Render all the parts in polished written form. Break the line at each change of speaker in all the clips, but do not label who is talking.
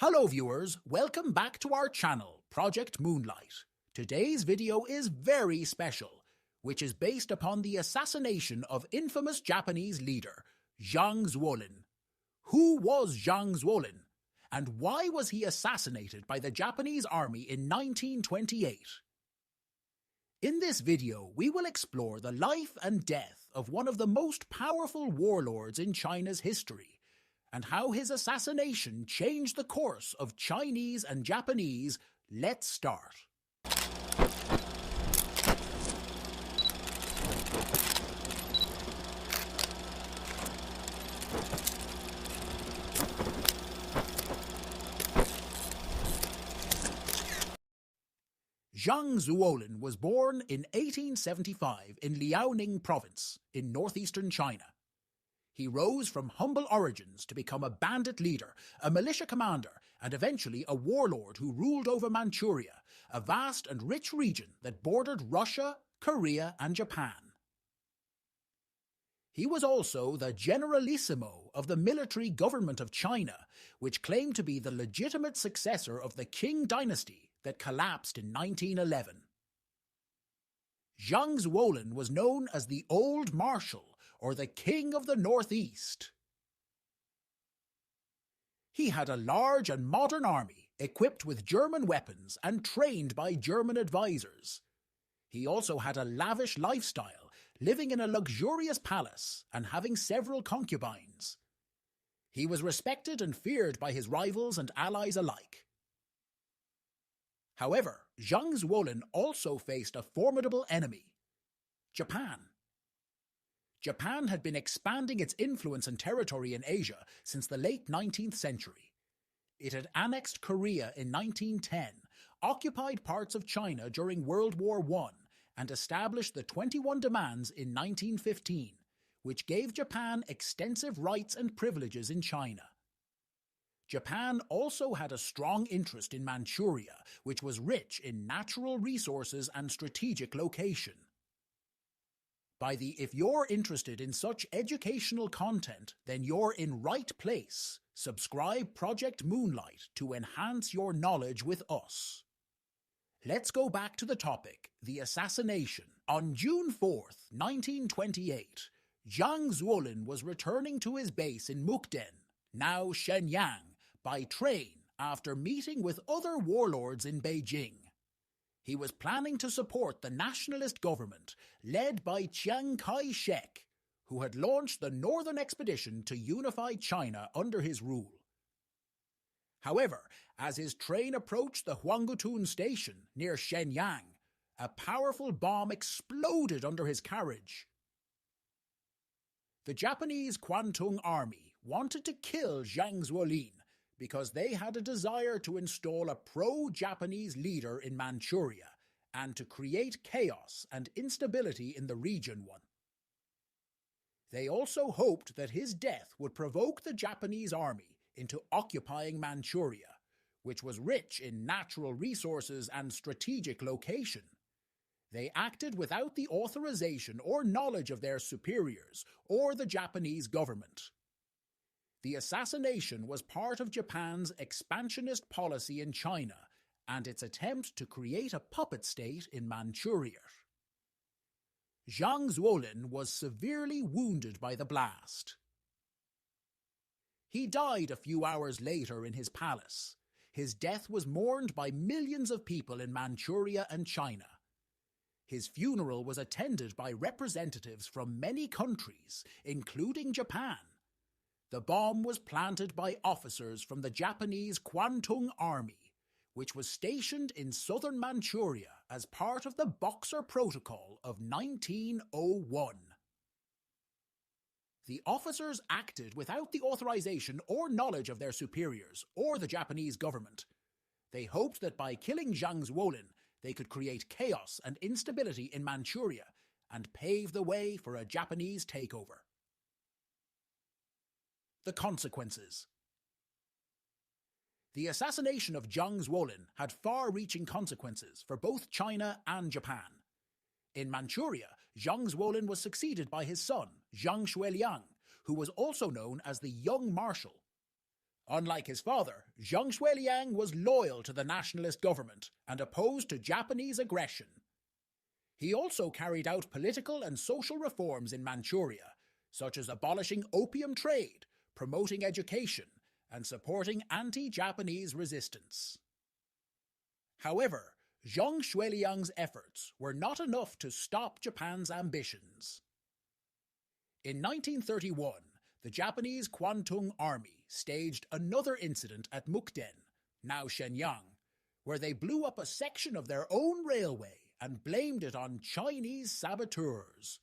Hello viewers, welcome back to our channel, Project Moonlight. Today's video is very special, which is based upon the assassination of infamous Japanese leader, Zhang Zuolin. Who was Zhang Zuolin? And why was he assassinated by the Japanese army in 1928? In this video, we will explore the life and death of one of the most powerful warlords in China's history, and how his assassination changed the course of Chinese and Japanese. Let's start. Zhang Zuolin was born in 1875 in Liaoning province in northeastern China. He rose from humble origins to become a bandit leader, a militia commander, and eventually a warlord who ruled over Manchuria, a vast and rich region that bordered Russia, Korea, and Japan. He was also the Generalissimo of the military government of China, which claimed to be the legitimate successor of the Qing dynasty that collapsed in 1911. Zhang Zuolin was known as the Old Marshal, or the King of the Northeast. He had a large and modern army, equipped with German weapons and trained by German advisors. He also had a lavish lifestyle, living in a luxurious palace and having several concubines. He was respected and feared by his rivals and allies alike. However, Zhang Zuolin also faced a formidable enemy: Japan. Japan had been expanding its influence and territory in Asia since the late 19th century. It had annexed Korea in 1910, occupied parts of China during World War I, and established the 21 Demands in 1915, which gave Japan extensive rights and privileges in China. Japan also had a strong interest in Manchuria, which was rich in natural resources and strategic location. If you're interested in such educational content, then you're in right place. Subscribe Project Moonlight to enhance your knowledge with us. Let's go back to the topic, the assassination. On June 4th, 1928, Zhang Zuolin was returning to his base in Mukden, now Shenyang, by train after meeting with other warlords in Beijing. He was planning to support the nationalist government led by Chiang Kai-shek, who had launched the Northern Expedition to unify China under his rule. However, as his train approached the Huangutun station near Shenyang, a powerful bomb exploded under his carriage. The Japanese Kwantung Army wanted to kill Zhang Zuolin because they had a desire to install a pro-Japanese leader in Manchuria and to create chaos and instability in the region. They also hoped that his death would provoke the Japanese army into occupying Manchuria, which was rich in natural resources and strategic location. They acted without the authorization or knowledge of their superiors or the Japanese government. The assassination was part of Japan's expansionist policy in China and its attempt to create a puppet state in Manchuria. Zhang Zuolin was severely wounded by the blast. He died a few hours later in his palace. His death was mourned by millions of people in Manchuria and China. His funeral was attended by representatives from many countries, including Japan. The bomb was planted by officers from the Japanese Kwantung Army, which was stationed in southern Manchuria as part of the Boxer Protocol of 1901. The officers acted without the authorization or knowledge of their superiors or the Japanese government. They hoped that by killing Zhang Zuolin, they could create chaos and instability in Manchuria and pave the way for a Japanese takeover. The consequences. The assassination of Zhang Zuolin had far-reaching consequences for both China and Japan. In Manchuria, Zhang Zuolin was succeeded by his son, Zhang Shuiliang, who was also known as the Young Marshal. Unlike his father, Zhang Zuolin was loyal to the nationalist government and opposed to Japanese aggression. He also carried out political and social reforms in Manchuria, such as abolishing opium trade, promoting education, and supporting anti-Japanese resistance. However, Zhang Zuolin's efforts were not enough to stop Japan's ambitions. In 1931, the Japanese Kwantung Army staged another incident at Mukden, now Shenyang, where they blew up a section of their own railway and blamed it on Chinese saboteurs.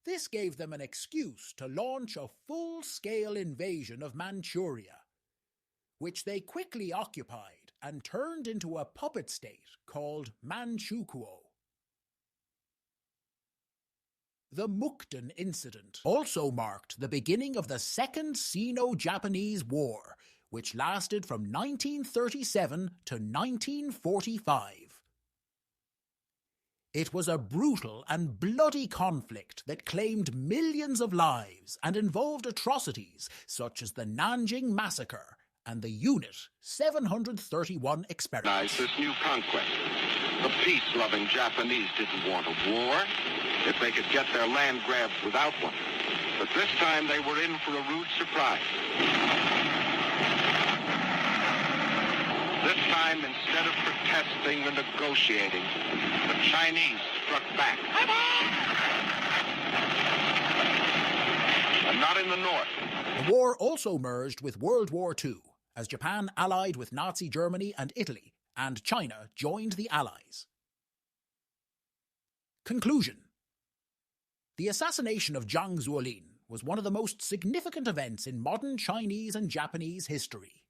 This gave them an excuse to launch a full-scale invasion of Manchuria, which they quickly occupied and turned into a puppet state called Manchukuo. The Mukden incident also marked the beginning of the Second Sino-Japanese War, which lasted from 1937 to 1945. It was a brutal and bloody conflict that claimed millions of lives and involved atrocities such as the Nanjing Massacre and the Unit 731 experiment.
This new conquest. The peace-loving Japanese didn't want a war if they could get their land grabs without one. But this time they were in for a rude surprise. This time, instead of protesting or negotiating, the Chinese struck back. And not in the north.
The war also merged with World War II, as Japan allied with Nazi Germany and Italy, and China joined the Allies. Conclusion. The assassination of Zhang Zuolin was one of the most significant events in modern Chinese and Japanese history.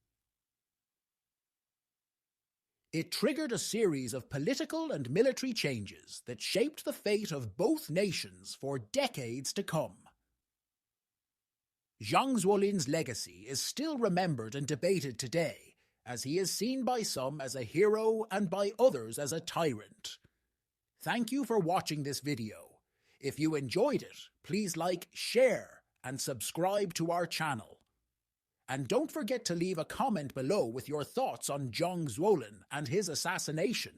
It triggered a series of political and military changes that shaped the fate of both nations for decades to come. Zhang Zuolin's legacy is still remembered and debated today, as he is seen by some as a hero and by others as a tyrant. Thank you for watching this video. If you enjoyed it, please like, share, and subscribe to our channel. And don't forget to leave a comment below with your thoughts on Zhang Zuolin and his assassination.